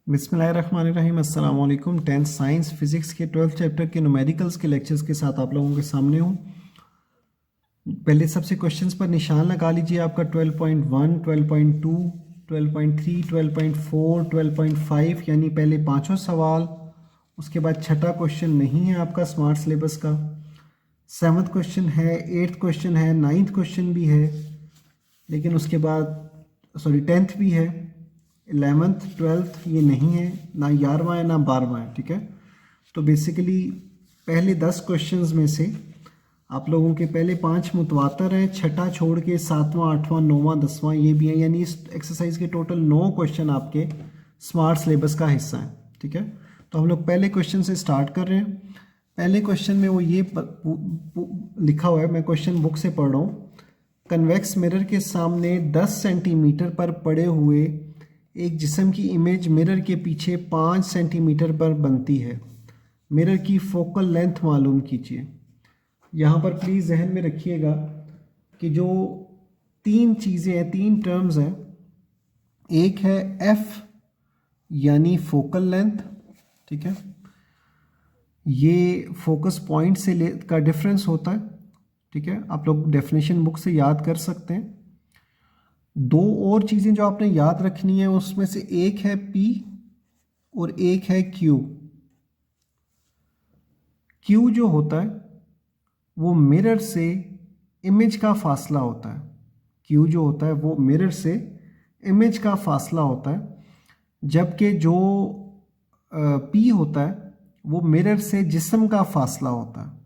बिस्मिल्लाहिर्रहमानिर्रहीम अस्सलाम वालेकुम। 10th साइंस फिज़िक्स के 12th चैप्टर के न्यूमेरिकल्स के लेक्चर्स के साथ आप लोगों के सामने हूँ। पहले सबसे क्वेश्चंस पर निशान लगा लीजिए। आपका 12.1, 12.2, 12.3, 12.4, 12.5 यानी पहले पाँचों सवाल, उसके बाद छठा क्वेश्चन नहीं है आपका स्मार्ट सिलेबस का, 7th क्वेश्चन है, 8th क्वेश्चन है, 9th क्वेश्चन भी है, लेकिन उसके बाद 10th भी है, 11th 12th ये नहीं है, ना 11वां है ना 12वां है। ठीक है, तो बेसिकली पहले 10 क्वेश्चंस में से आप लोगों के पहले 5 मुतवातर हैं, छठा छोड़ के 7वां 8वां 9वां 10वां ये भी है, यानी इस एक्सरसाइज के टोटल 9 क्वेश्चन आपके स्मार्ट सिलेबस का हिस्सा है। ठीक है, तो हम लोग पहले क्वेश्चन से स्टार्ट कर रहे हैं। पहले क्वेश्चन में वो ये लिखा हुआ है, मैं क्वेश्चन बुक से पढ़ रहा हूँ। कन्वेक्स मिरर के सामने 10 सेंटीमीटर पर पड़े हुए एक जिस्म की इमेज मिरर के पीछे 5 सेंटीमीटर पर बनती है। मिरर की फोकल लेंथ मालूम कीजिए। यहाँ पर प्लीज़ जहन में रखिएगा कि जो तीन चीज़ें हैं, तीन टर्म्स हैं, एक है एफ यानी फोकल लेंथ। ठीक है, ये फोकस पॉइंट से का डिफरेंस होता है। ठीक है, आप लोग डेफिनेशन बुक से याद कर सकते हैं। दो और चीज़ें जो आपने याद रखनी है, उसमें से एक है पी और एक है क्यू। क्यू जो होता है वो मिरर से इमेज का फासला होता है। क्यू जो होता है वो मिरर से इमेज का फासला होता है, जबकि जो पी होता है वो मिरर से जिस्म का फासला होता है।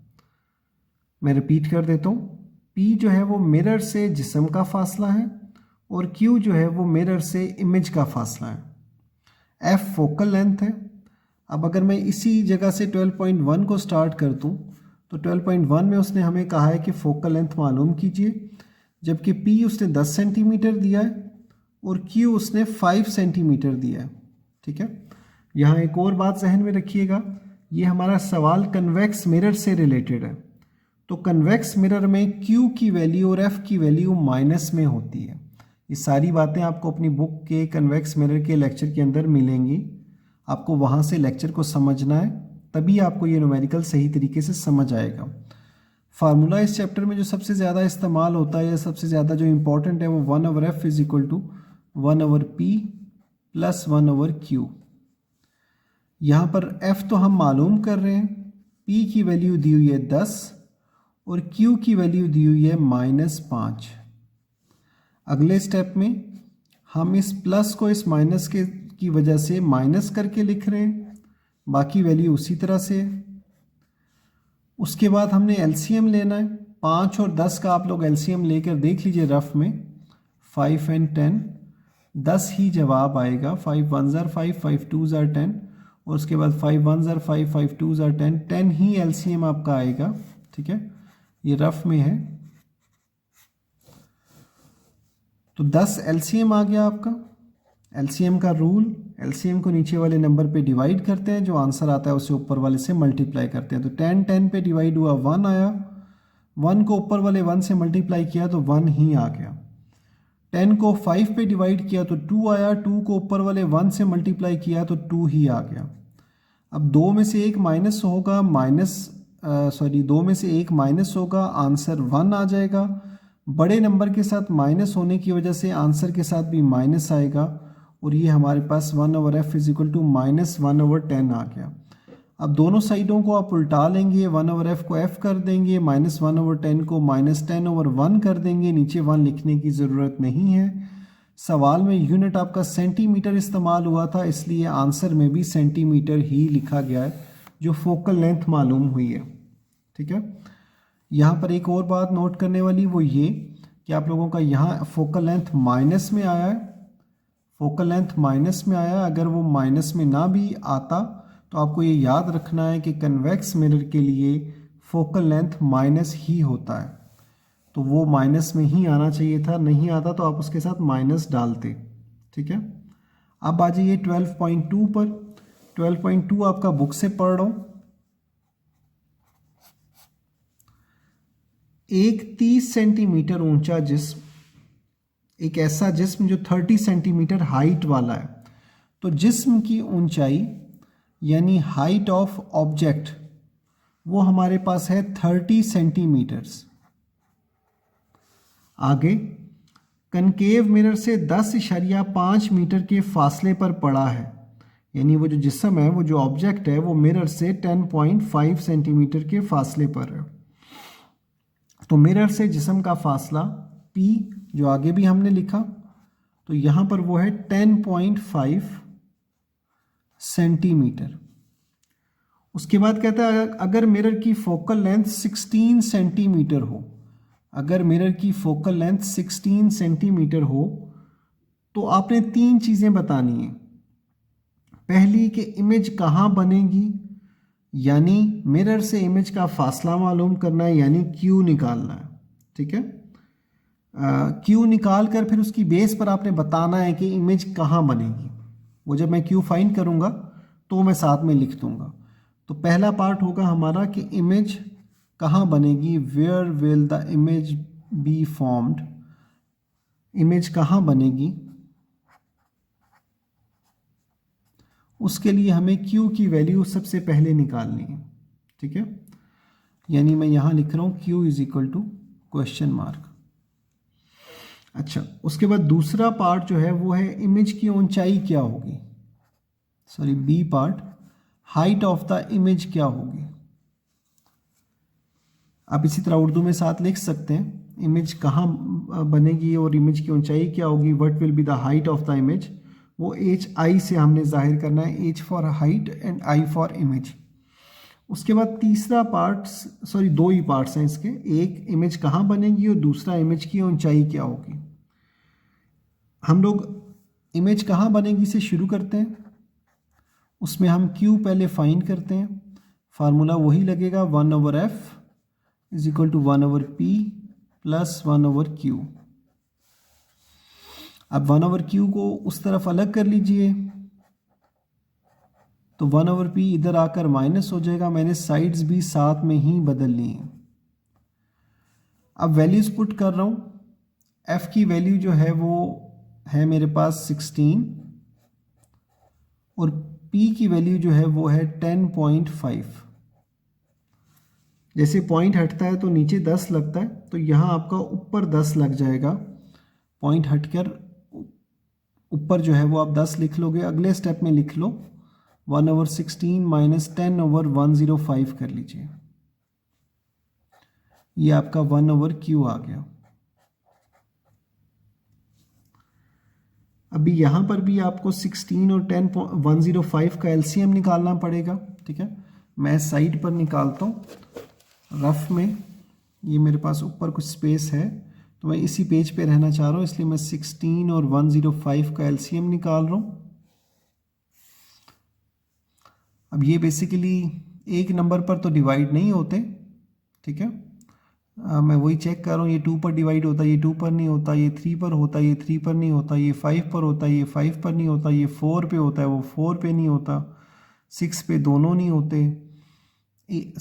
मैं रिपीट कर देता हूँ, पी जो है वो मिरर से जिस्म का फासला है और क्यू जो है वो मिरर से इमेज का फासला है। एफ फोकल लेंथ है। अब अगर मैं इसी जगह से 12.1 को स्टार्ट कर दूँ तो 12.1 में उसने हमें कहा है कि फोकल लेंथ मालूम कीजिए, जबकि पी उसने 10 सेंटीमीटर दिया है और क्यू उसने 5 सेंटीमीटर दिया है। ठीक है, यहाँ एक और बात जहन में रखिएगा, ये हमारा सवाल कन्वेक्स मिरर से रिलेटेड है, तो कन्वेक्स मिरर में Q की वैल्यू और F की वैल्यू माइनस में होती है। ये सारी बातें आपको अपनी बुक के कन्वेक्स मिरर के लेक्चर के अंदर मिलेंगी। आपको वहाँ से लेक्चर को समझना है, तभी आपको ये न्यूमेरिकल सही तरीके से समझ आएगा। फार्मूला इस चैप्टर में जो सबसे ज़्यादा इस्तेमाल होता है या सबसे ज़्यादा जो इम्पोर्टेंट है वो 1/f is equal to 1/p plus 1/q। यहाँ पर f तो हम मालूम कर रहे हैं, p की वैल्यू दी हुई है 10 और Q की वैल्यू दी हुई है -5। अगले स्टेप में हम इस प्लस को इस माइनस के की वजह से माइनस करके लिख रहे हैं, बाकी वैल्यू उसी तरह से है। उसके बाद हमने एलसीएम लेना है। 5 और 10 का आप लोग एलसीएम लेकर देख लीजिए रफ में, 5 and 10, 10 ही जवाब आएगा। 5 1s are 5, 5 2s are 10 और उसके बाद 5 1s are 5, 5 2s are 10, 10 he LCM आपका आएगा। ठीक है, ये रफ में है, तो 10 एलसीएम आ गया आपका। एलसीएम का रूल, एलसीएम को नीचे वाले नंबर पे डिवाइड करते हैं, जो आंसर आता है उसे ऊपर वाले से मल्टीप्लाई करते हैं। तो 10 10 पे डिवाइड हुआ 1 आया, 1 को ऊपर वाले 1 से मल्टीप्लाई किया तो 1 ही आ गया। 10 को 5 पे डिवाइड किया तो 2 आया, 2 को ऊपर वाले 1 से मल्टीप्लाई किया तो 2 ही आ गया। अब दो में से एक माइनस होगा, दो में से एक माइनस होगा, आंसर 1 आ जाएगा। बड़े नंबर के साथ माइनस होने की वजह से आंसर के साथ भी माइनस आएगा और ये हमारे पास 1/f इज इक्वल टू -1/10 आ गया। अब दोनों साइडों को आप उल्टा लेंगे, 1/f को f कर देंगे, -1/10 को -10/1 कर देंगे। नीचे 1 लिखने की ज़रूरत नहीं है। सवाल में यूनिट आपका सेंटीमीटर इस्तेमाल हुआ था, इसलिए आंसर में भी सेंटीमीटर ही लिखा गया है, जो फोकल लेंथ मालूम हुई है। ठीक है, यहाँ पर एक और बात नोट करने वाली वो ये कि आप लोगों का यहाँ फोकल लेंथ माइनस में आया है। फोकल लेंथ माइनस में आया, अगर वो माइनस में ना भी आता तो आपको ये याद रखना है कि कन्वेक्स मिरर के लिए फोकल लेंथ माइनस ही होता है, तो वो माइनस में ही आना चाहिए था। नहीं आता तो आप उसके साथ माइनस डालते। ठीक है, अब आ जाइए 12.2 पर। 12.2 आपका बुक से पढ़ रहा हूँ। एक 30 सेंटीमीटर ऊंचा जिस्म, एक ऐसा जिस्म जो 30 सेंटीमीटर हाइट वाला है, तो जिस्म की ऊंचाई यानी हाइट ऑफ ऑब्जेक्ट वो हमारे पास है 30 सेंटीमीटर्स। आगे कनकेव मिरर से 10.5 मीटर के फासले पर पड़ा है, यानी वो जो जिस्म है, वो जो ऑब्जेक्ट है, वो मिरर से 10.5 सेंटीमीटर के फासले पर है। तो मिरर से जिस्म का फासला P जो आगे भी हमने लिखा, तो यहाँ पर वो है 10.5 सेंटीमीटर। उसके बाद कहता है अगर मिरर की फोकल लेंथ 16 सेंटीमीटर हो, अगर मिरर की फोकल लेंथ 16 सेंटीमीटर हो तो आपने 3 चीज़ें बतानी है। पहली कि इमेज कहाँ बनेगी, यानी मिरर से इमेज का फासला मालूम करना है, यानी Q निकालना है। ठीक है, Q निकाल कर फिर उसकी बेस पर आपने बताना है कि इमेज कहाँ बनेगी। वो जब मैं Q फाइंड करूँगा तो मैं साथ में लिख दूँगा। तो पहला पार्ट होगा हमारा कि इमेज कहाँ बनेगी, where will the image be formed, image कहाँ बनेगी। उसके लिए हमें Q की वैल्यू सबसे पहले निकालनी है। ठीक है, यानी मैं यहाँ लिख रहा हूँ Q is equal to question mark. अच्छा, उसके बाद दूसरा पार्ट जो है वो है इमेज की ऊंचाई क्या होगी, sorry B part, height of the image क्या होगी। आप इसी तरह उर्दू में साथ लिख सकते हैं, इमेज कहाँ बनेगी और इमेज की ऊंचाई क्या होगी, what will be the height of the image. वो HI से हमने जाहिर करना है, H for height and I for image. उसके बाद तीसरा पार्ट, सॉरी 2 ही पार्ट्स हैं इसके, एक इमेज कहाँ बनेगी और दूसरा इमेज की ऊंचाई क्या होगी। हम लोग इमेज कहाँ बनेगी से शुरू करते हैं, उसमें हम Q पहले फाइंड करते हैं। फार्मूला वही लगेगा 1/f is equal to 1/p plus 1/q। अब 1/q को उस तरफ अलग कर लीजिए, तो 1/p इधर आकर माइनस हो जाएगा। मैंने साइड्स भी साथ में ही बदल ली हैं। अब वैल्यूज पुट कर रहा हूँ। f की वैल्यू जो है वो है मेरे पास 16 और p की वैल्यू जो है वो है 10.5। जैसे पॉइंट हटता है तो नीचे 10 लगता है, तो यहाँ आपका ऊपर 10 लग जाएगा। पॉइंट हटकर ऊपर जो है वो आप 10 लिख लोगे। अगले स्टेप में लिख लो 1/16 माइनस 10/105 कर लीजिए, ये आपका 1/q आ गया। अभी यहाँ पर भी आपको 16 और 10/105 का LCM निकालना पड़ेगा। ठीक है, मैं साइड पर निकालता हूँ रफ में, ये मेरे पास ऊपर कुछ स्पेस है तो मैं इसी पेज पे रहना चाह रहा हूँ, इसलिए मैं 16 और 105 का LCM निकाल रहा हूँ। अब ये बेसिकली एक नंबर पर तो डिवाइड नहीं होते। ठीक है, मैं वही चेक कर रहा हूँ, ये 2 पर डिवाइड होता है, ये 2 पर नहीं होता, ये 3 पर होता है, ये 3 पर नहीं होता, ये 5 पर होता है, ये 5 पर नहीं होता, ये 4 पे होता है, वो 4 पे नहीं होता, 6 पे दोनों नहीं होते,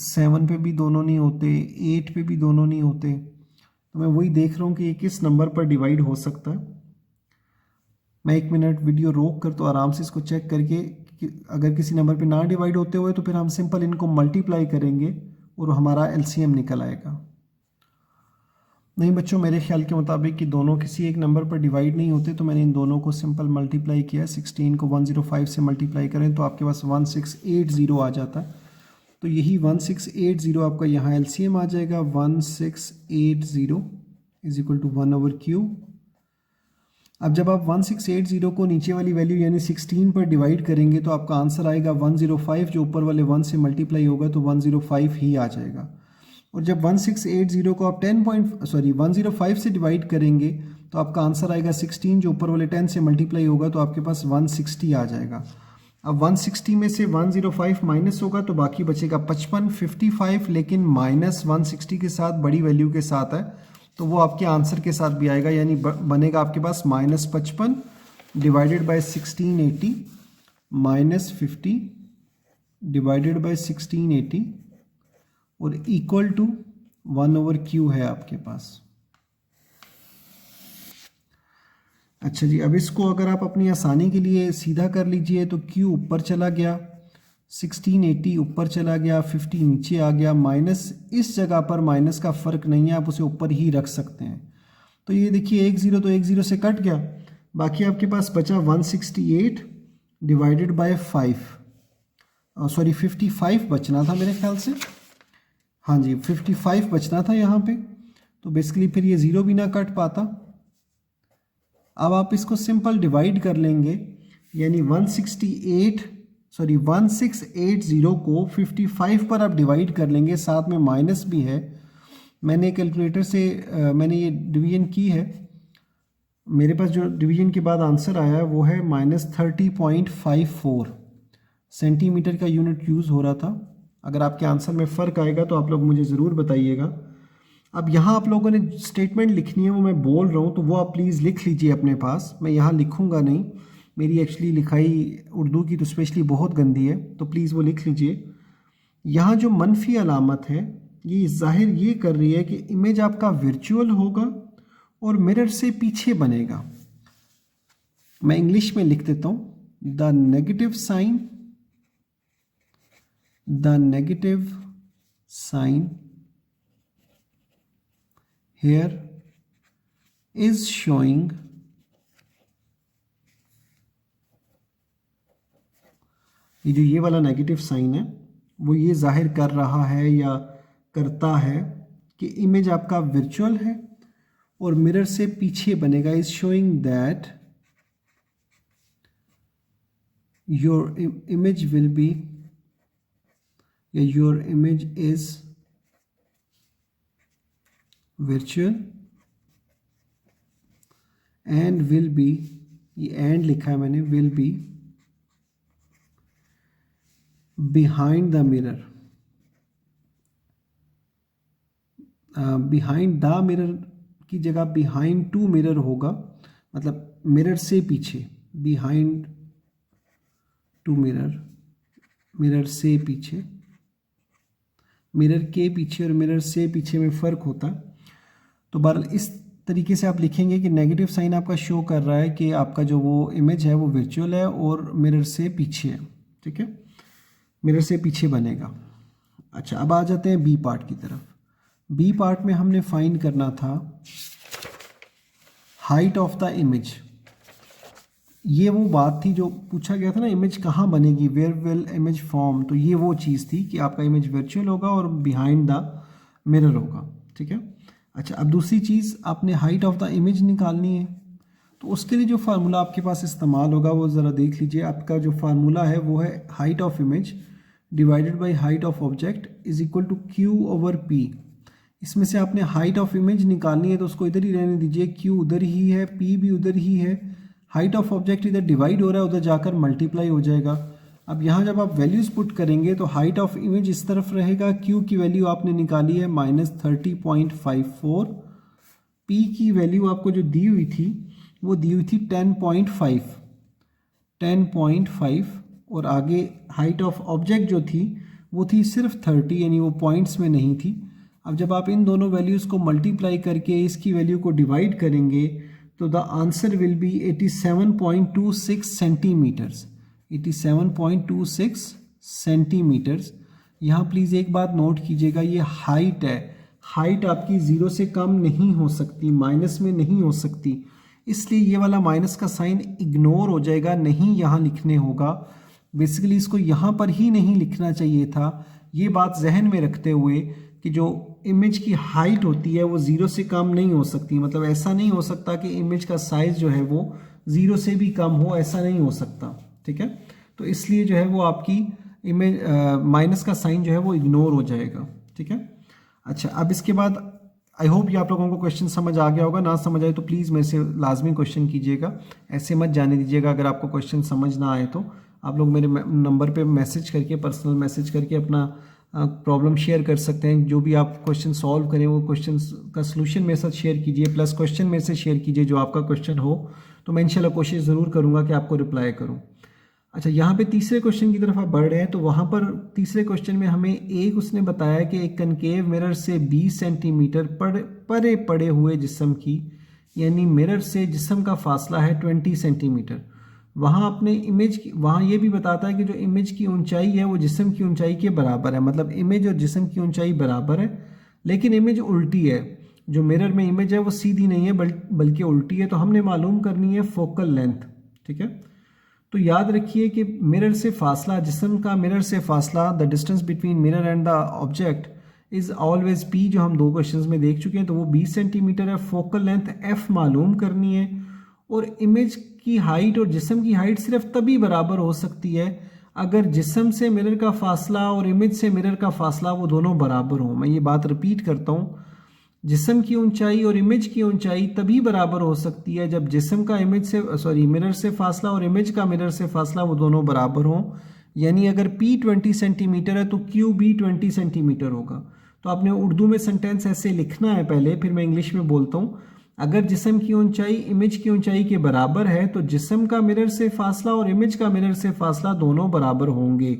7 पे भी दोनों नहीं होते, 8 पे भी दोनों नहीं होते। तो मैं वही देख रहा हूँ कि ये किस नंबर पर डिवाइड हो सकता है। मैं 1 मिनट वीडियो रोक कर तो आराम से इसको चेक करके कि अगर किसी नंबर पे ना डिवाइड होते हुए तो फिर हम सिंपल इनको मल्टीप्लाई करेंगे और हमारा LCM निकल आएगा। नहीं बच्चों, मेरे ख्याल के मुताबिक कि दोनों किसी एक नंबर पर डिवाइड नहीं होते, तो मैंने इन दोनों को सिंपल मल्टीप्लाई किया। 16 को 105 से मल्टीप्लाई करें तो आपके पास 1680 आ जाता है। तो यही 1680 आपका यहाँ LCM आ जाएगा। 1680 इज इक्वल टू 1/q। अब जब आप 1680 को नीचे वाली वैल्यू यानी 16 पर डिवाइड करेंगे तो आपका आंसर आएगा 105, जो ऊपर वाले 1 से मल्टीप्लाई होगा तो 105 ही आ जाएगा। और जब 1680 को आप 105 से डिवाइड करेंगे तो आपका आंसर आएगा 16, जो ऊपर वाले 10 से मल्टीप्लाई होगा तो आपके पास 160 आ जाएगा। अब 160 में से 105 माइनस होगा तो बाकी बचेगा 55, 55 लेकिन माइनस 160 के साथ बड़ी वैल्यू के साथ है, तो वो आपके आंसर के साथ भी आएगा, यानी बनेगा आपके पास -55 divided by 1680 minus 50 divided by 1680 और इक्वल टू 1/q है आपके पास। अच्छा जी, अब इसको अगर आप अपनी आसानी के लिए सीधा कर लीजिए तो Q ऊपर चला गया, 1680 ऊपर चला गया, 50 नीचे आ गया, माइनस इस जगह पर माइनस का फ़र्क नहीं है, आप उसे ऊपर ही रख सकते हैं। तो ये देखिए 1 0 तो 1 0 से कट गया, बाकी आपके पास बचा 168 डिवाइडेड बाय 5, सॉरी 55 बचना था मेरे ख्याल से, हाँ जी 55 बचना था यहाँ पे। तो बेसिकली फिर ये ज़ीरो भी ना कट पाता। अब आप इसको सिंपल डिवाइड कर लेंगे, यानी 1680 को 55 पर आप डिवाइड कर लेंगे, साथ में माइनस भी है। मैंने कैलकुलेटर से मैंने ये डिवीजन की है, मेरे पास जो डिवीजन के बाद आंसर आया है वो है -30.54 सेंटीमीटर का यूनिट यूज़ हो रहा था। अगर आपके आंसर में फ़र्क आएगा तो आप लोग मुझे ज़रूर बताइएगा। अब यहाँ आप लोगों ने स्टेटमेंट लिखनी है, वो मैं बोल रहा हूँ तो वो आप प्लीज़ लिख लीजिए अपने पास, मैं यहाँ लिखूँगा नहीं, मेरी एक्चुअली लिखाई उर्दू की तो स्पेशली बहुत गंदी है, तो प्लीज़ वो लिख लीजिए। यहाँ जो मनफी अलामत है ये ज़ाहिर ये कर रही है कि इमेज आपका वर्चुअल होगा और मिरर से पीछे बनेगा। मैं इंग्लिश में लिख देता हूँ, the negative sign here is showing ये वाला नेगेटिव साइन है वो ये जाहिर कर रहा है या करता है कि इमेज आपका वर्चुअल है और मिरर से पीछे बनेगा। Is showing that your image will be या your image is virtual and will be, ये एंड लिखा है मैंने, will be behind the mirror, behind the mirror की जगह behind to mirror होगा, मतलब मिरर से पीछे, behind to mirror, मिरर से पीछे, मिरर के पीछे और मिरर से पीछे में फ़र्क होता है। तो बहरहाल इस तरीके से आप लिखेंगे कि नेगेटिव साइन आपका शो कर रहा है कि आपका जो वो इमेज है वो वर्चुअल है और मिरर से पीछे है, ठीक है, मिरर से पीछे बनेगा। अच्छा, अब आ जाते हैं बी पार्ट की तरफ। बी पार्ट में हमने फाइंड करना था हाइट ऑफ द इमेज। ये वो बात थी जो पूछा गया था ना, इमेज कहाँ बनेगी, वेयर विल इमेज फॉर्म, तो ये वो चीज़ थी कि आपका इमेज वर्चुअल होगा और बिहाइंड द मिरर होगा, ठीक है। अच्छा, अब दूसरी चीज़ आपने हाइट ऑफ द इमेज निकालनी है, तो उसके लिए जो फार्मूला आपके पास इस्तेमाल होगा वो ज़रा देख लीजिए। आपका जो फार्मूला है वो है height of image divided by height of object is equal to Q/P। इसमें से आपने हाइट ऑफ इमेज निकालनी है तो उसको इधर ही रहने दीजिए, Q उधर ही है, P भी उधर ही है, हाइट ऑफ ऑब्जेक्ट इधर डिवाइड हो रहा है, उधर जाकर मल्टीप्लाई हो जाएगा। अब यहाँ जब आप वैल्यूज़ पुट करेंगे तो हाइट ऑफ इमेज इस तरफ रहेगा, Q की वैल्यू आपने निकाली है -30.54, P की वैल्यू आपको जो दी हुई थी वो दी हुई थी 10.5 और आगे हाइट ऑफ ऑब्जेक्ट जो थी वो थी सिर्फ 30, यानी वो पॉइंट्स में नहीं थी। अब जब आप इन दोनों वैल्यूज़ को मल्टीप्लाई करके इसकी वैल्यू को डिवाइड करेंगे तो the answer will be 87.26 centimetres, 87.26 centimetres. यहाँ प्लीज़ एक बात नोट कीजिएगा, ये हाइट है, हाइट आपकी ज़ीरो से कम नहीं हो सकती, माइनस में नहीं हो सकती, इसलिए ये वाला माइनस का साइन इग्नोर हो जाएगा, नहीं यहाँ लिखने होगा। बेसिकली इसको यहाँ पर ही नहीं लिखना चाहिए था। ये बात जहन में रखते हुए कि जो इमेज की हाइट होती है वो ज़ीरो से कम नहीं हो सकती, मतलब ऐसा नहीं हो सकता कि इमेज का साइज़ जो है वो ज़ीरो से भी कम हो, ऐसा नहीं हो सकता, ठीक है। तो इसलिए जो है वो आपकी इमेज माइनस का साइन जो है वो इग्नोर हो जाएगा, ठीक है। अच्छा, अब इसके बाद आई होप ये आप लोगों को क्वेश्चन समझ आ गया होगा, ना समझ आए तो प्लीज़ मेरे से लाजमी क्वेश्चन कीजिएगा, ऐसे मत जाने दीजिएगा। अगर आपको क्वेश्चन समझ ना आए तो आप लोग मेरे नंबर पे मैसेज करके, पर्सनल मैसेज करके अपना प्रॉब्लम शेयर कर सकते हैं। जो भी आप क्वेश्चन सॉल्व करें वो क्वेश्चन का सलूशन मेरे साथ शेयर कीजिए, प्लस क्वेश्चन मेरे से शेयर कीजिए जो आपका क्वेश्चन हो, तो मैं इंशाल्लाह कोशिश ज़रूर करूँगा कि आपको रिप्लाई करूँ। अच्छा, यहाँ पे तीसरे क्वेश्चन की तरफ आप बढ़ रहे हैं, तो वहाँ पर तीसरे क्वेश्चन में हमें एक उसने बताया कि एक कनकेव मिरर से 20 सेंटीमीटर परे पड़े हुए जिस्म की यानी मिरर से जिस्म का फासला है 20 सेंटीमीटर। वहाँ अपने इमेज की, वहाँ ये भी बताता है कि जो इमेज की ऊंचाई है वो जिस्म की ऊंचाई के बराबर है, मतलब इमेज और जिस्म की ऊंचाई बराबर है, लेकिन इमेज उल्टी है। जो मिरर में इमेज है वो सीधी नहीं है बल्कि उल्टी है। तो हमने मालूम करनी है फोकल लेंथ, ठीक है। तो याद रखिए कि मिरर से फासला, जिस्म का मिरर से फासला, the distance between mirror and the object is always P, जो हम 2 क्वेश्चंस में देख चुके हैं, तो वो 20 सेंटीमीटर है। फोकल लेंथ एफ मालूम करनी है, और इमेज की हाइट और जिस्म की हाइट सिर्फ तभी बराबर हो सकती है अगर जिस्म से मिरर का फासला और इमेज से मिरर का फासला वो दोनों बराबर हो। मैं ये बात रिपीट करता हूँ, जिस्म की ऊंचाई और इमेज की ऊंचाई तभी बराबर हो सकती है जब जिस्म का इमेज से, मिरर से फासला और इमेज का मिरर से फासला वो दोनों बराबर हों। यानी अगर P 20 सेंटीमीटर है तो Q भी 20 सेंटीमीटर होगा। तो आपने उर्दू में सेंटेंस ऐसे लिखना है पहले, फिर मैं इंग्लिश में बोलता हूँ। अगर जिस्म की ऊंचाई इमेज की ऊंचाई के बराबर है तो जिस्म का मिरर से फासला और इमेज का मिरर से फासला दोनों बराबर होंगे।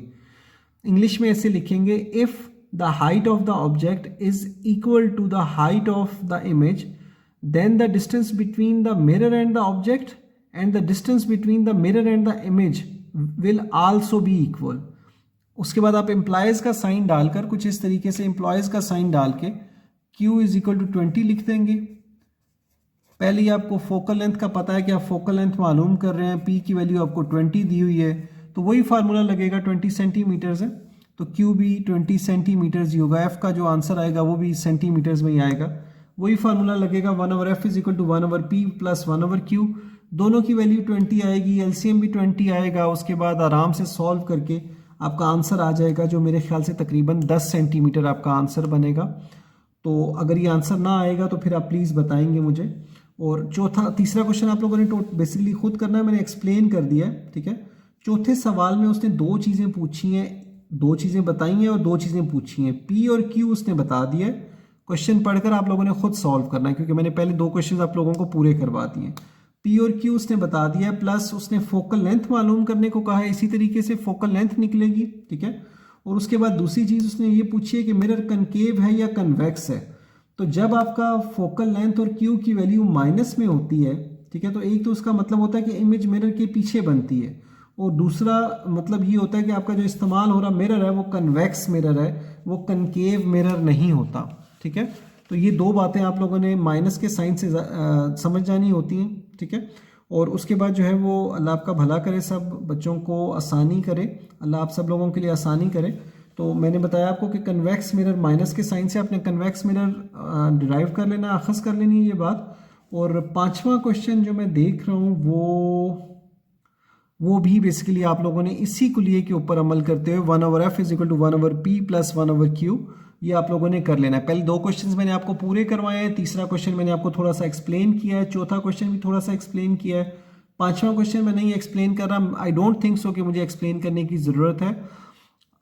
इंग्लिश में ऐसे लिखेंगे, if the height of the object is equal to the height of the image, then the distance between the mirror and the object and the distance between the mirror and the image will also be equal. उसके बाद आप employees का sign डालकर कुछ इस तरीके से employees का साइन डाल के Q इज इक्वल टू 20 लिख देंगे। पहले ही आपको फोकल लेंथ का पता है कि आप फोकल लेंथ मालूम कर रहे हैं, P की वैल्यू आपको 20 दी हुई है, तो वही फार्मूला लगेगा, 20 सेंटीमीटर्स है तो Q भी 20 सेंटीमीटर्स ही होगा। F का जो आंसर आएगा वो भी सेंटीमीटर्स में ही आएगा, वही फार्मूला लगेगा, 1/f is equal to 1/p plus 1/q। दोनों की वैल्यू 20 आएगी, एलसीएम भी 20 आएगा। उसके बाद आराम से सॉल्व करके आपका आंसर आ जाएगा, जो मेरे ख्याल से तकरीबन 10 सेंटीमीटर आपका आंसर बनेगा। तो अगर ये आंसर ना आएगा तो फिर आप प्लीज़ बताएंगे मुझे। और तीसरा क्वेश्चन आप लोगों ने बेसिकली खुद करना है, मैंने एक्सप्लेन कर दिया है, ठीक है। चौथे सवाल में उसने 2 चीज़ें पूछी हैं, 2 चीज़ें बताई हैं और 2 चीज़ें पूछी हैं। P और Q उसने बता दिया है, क्वेश्चन पढ़कर आप लोगों ने खुद सॉल्व करना है, क्योंकि मैंने पहले 2 क्वेश्चन आप लोगों को पूरे करवा दिए। P और Q उसने बता दिया है, प्लस उसने फोकल लेंथ मालूम करने को कहा है, इसी तरीके से फोकल लेंथ निकलेगी, ठीक है। और उसके बाद दूसरी चीज़ उसने ये पूछी है कि मिरर कनकेव है या कन्वेक्स है। तो जब आपका फोकल लेंथ और Q की वैल्यू माइनस में होती है, ठीक है, तो एक तो उसका मतलब होता है कि इमेज मिरर के पीछे बनती है, और दूसरा मतलब ये होता है कि आपका जो इस्तेमाल हो रहा मिरर है वो कन्वेक्स मिरर है, वो कनकेव मिरर नहीं होता, ठीक है। तो ये 2 बातें आप लोगों ने माइनस के साइन से समझ जानी होती हैं, ठीक है। और उसके बाद जो है वो अल्लाह आपका भला करे, सब बच्चों को आसानी करे, अल्लाह आप सब लोगों के लिए आसानी करे। तो मैंने बताया आपको कि कन्वेक्स मिरर माइनस के साइन से आपने कन्वेक्स मिरर डिराइव कर लेना, अखज़ कर लेनी है ये बात। और 5वां क्वेश्चन जो मैं देख रहा हूँ वो भी बेसिकली आप लोगों ने इसी कुलिये के ऊपर अमल करते हुए 1/f is equal to 1/p plus 1/q ये आप लोगों ने कर लेना है। पहले 2 क्वेश्चंस मैंने आपको पूरे करवाए हैं, तीसरा क्वेश्चन मैंने आपको थोड़ा सा एक्सप्लेन किया है, चौथा क्वेश्चन भी थोड़ा सा एक्सप्लेन किया है, 5वां क्वेश्चन मैं नहीं एक्सप्लेन कर रहा। आई डोंट थिंक सो कि मुझे एक्सप्लेन करने की ज़रूरत है।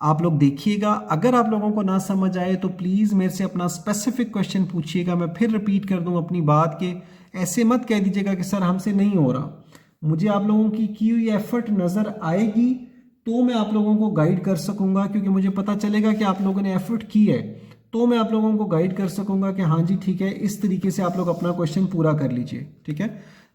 आप लोग देखिएगा, अगर आप लोगों को ना समझ आए तो प्लीज़ मेरे से अपना स्पेसिफिक क्वेश्चन पूछिएगा। मैं फिर रिपीट कर दूँ अपनी बात के, ऐसे मत कह दीजिएगा कि सर हमसे नहीं हो रहा। मुझे आप लोगों की हुई एफर्ट नज़र आएगी तो मैं आप लोगों को गाइड कर सकूंगा, क्योंकि मुझे पता चलेगा कि आप लोगों ने एफर्ट की है, तो मैं आप लोगों को गाइड कर सकूंगा कि हाँ जी ठीक है, इस तरीके से आप लोग अपना क्वेश्चन पूरा कर लीजिए, ठीक है।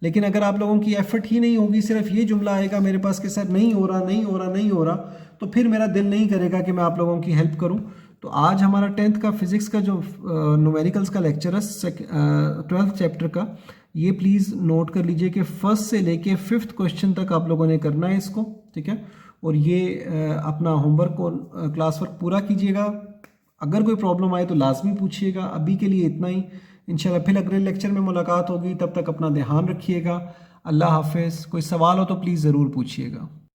लेकिन अगर आप लोगों की एफर्ट ही नहीं होगी, सिर्फ ये जुमला आएगा मेरे पास कि सर नहीं हो रहा नहीं हो रहा नहीं हो रहा, तो फिर मेरा दिल नहीं करेगा कि मैं आप लोगों की हेल्प करूं। तो आज हमारा 10th का फिजिक्स का जो न्यूमेरिकल्स का लेक्चर है 12th चैप्टर का, ये प्लीज़ नोट कर लीजिए कि 1st से लेके 5th क्वेश्चन तक आप लोगों ने करना है इसको, ठीक है। और ये अपना होमवर्क और क्लास वर्क पूरा कीजिएगा। अगर कोई प्रॉब्लम आए तो लाजमी पूछिएगा। अभी के लिए इतना ही, इंशाल्लाह फिर अगले लेक्चर में मुलाकात होगी। तब तक अपना ध्यान रखिएगा। अल्लाह हाफिज़। कोई सवाल हो तो प्लीज़ ज़रूर पूछिएगा।